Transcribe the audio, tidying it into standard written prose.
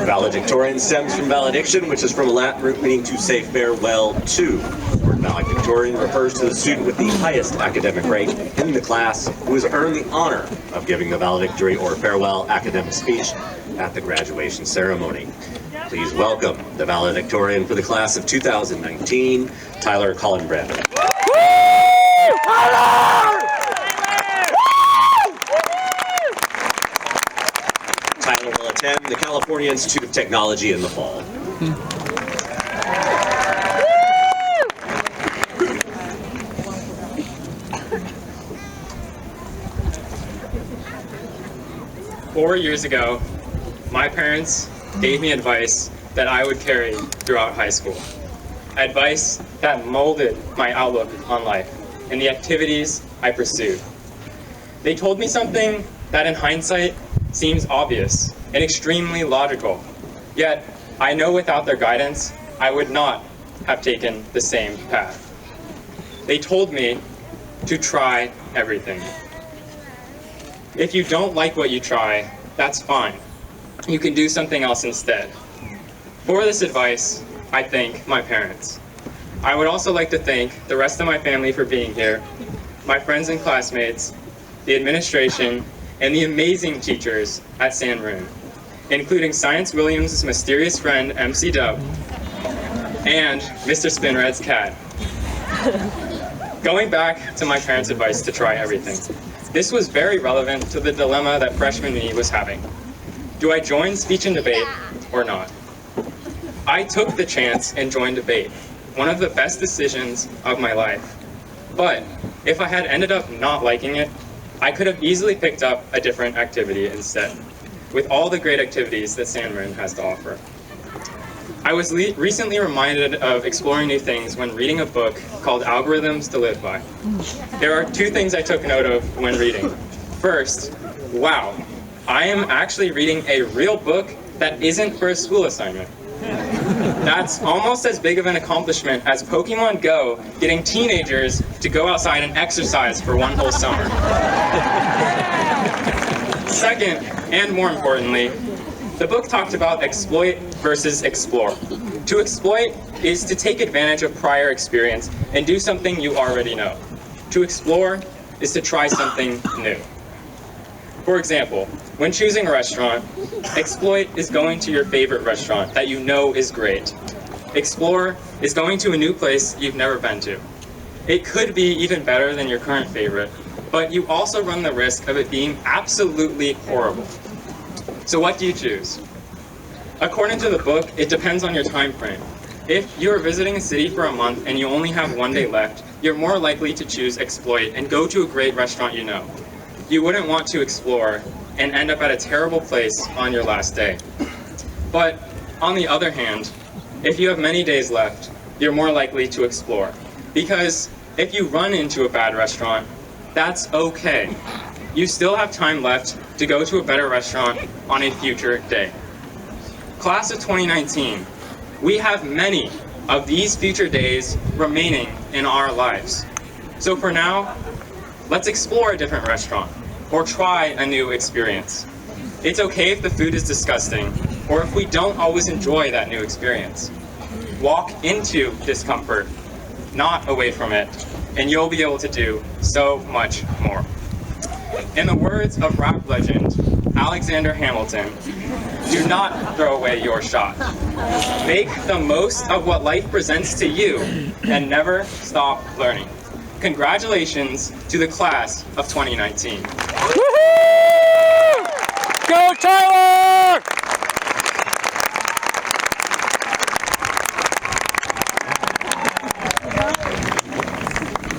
Valedictorian stems from valediction, which is from a Latin root meaning to say farewell to. The word valedictorian refers to the student with the highest academic rank in the class who has earned the honor of giving the valedictory or farewell academic speech at the graduation ceremony. Please welcome the valedictorian for the class of 2019, Tyler Collinbrand. Tyler will attend the California Institute of Technology in the fall. 4 years ago, my parents gave me advice that I would carry throughout high school. Advice that molded my outlook on life and the activities I pursued. They told me something that in hindsight seems obvious and extremely logical. Yet, I know without their guidance, I would not have taken the same path. They told me to try everything. If you don't like what you try, that's fine. You can do something else instead. For this advice, I thank my parents. I would also like to thank the rest of my family for being here, my friends and classmates, the administration, and the amazing teachers at San Roon, including Science Williams' mysterious friend, MC Dub, and Mr. Spinred's cat. Going back to my parents' advice to try everything, this was very relevant to the dilemma that freshman me was having. Do I join speech and debate or not? I took the chance and joined debate, one of the best decisions of my life. But if I had ended up not liking it, I could have easily picked up a different activity instead, with all the great activities that San Roon has to offer. I was recently reminded of exploring new things when reading a book called Algorithms to Live By. There are two things I took note of when reading. First, wow, I am actually reading a real book that isn't for a school assignment. That's almost as big of an accomplishment as Pokemon Go getting teenagers to go outside and exercise for one whole summer. Second, and more importantly, the book talked about exploit versus explore. To exploit is to take advantage of prior experience and do something you already know. To explore is to try something new. For example, when choosing a restaurant, exploit is going to your favorite restaurant that you know is great. Explore is going to a new place you've never been to. It could be even better than your current favorite, but you also run the risk of it being absolutely horrible. So what do you choose? According to the book, it depends on your time frame. If you're visiting a city for a month and you only have one day left, you're more likely to choose exploit and go to a great restaurant you know. You wouldn't want to explore and end up at a terrible place on your last day. But on the other hand, if you have many days left, you're more likely to explore. Because if you run into a bad restaurant, that's okay. You still have time left to go to a better restaurant on a future day. Class of 2019, we have many of these future days remaining in our lives. So for now, let's explore a different restaurant or try a new experience. It's okay if the food is disgusting or if we don't always enjoy that new experience. Walk into discomfort, not away from it, and you'll be able to do so much more. In the words of rap legend Alexander Hamilton, do not throw away your shot. Make the most of what life presents to you and never stop learning. Congratulations to the class of 2019. Woohoo! Go Tyler!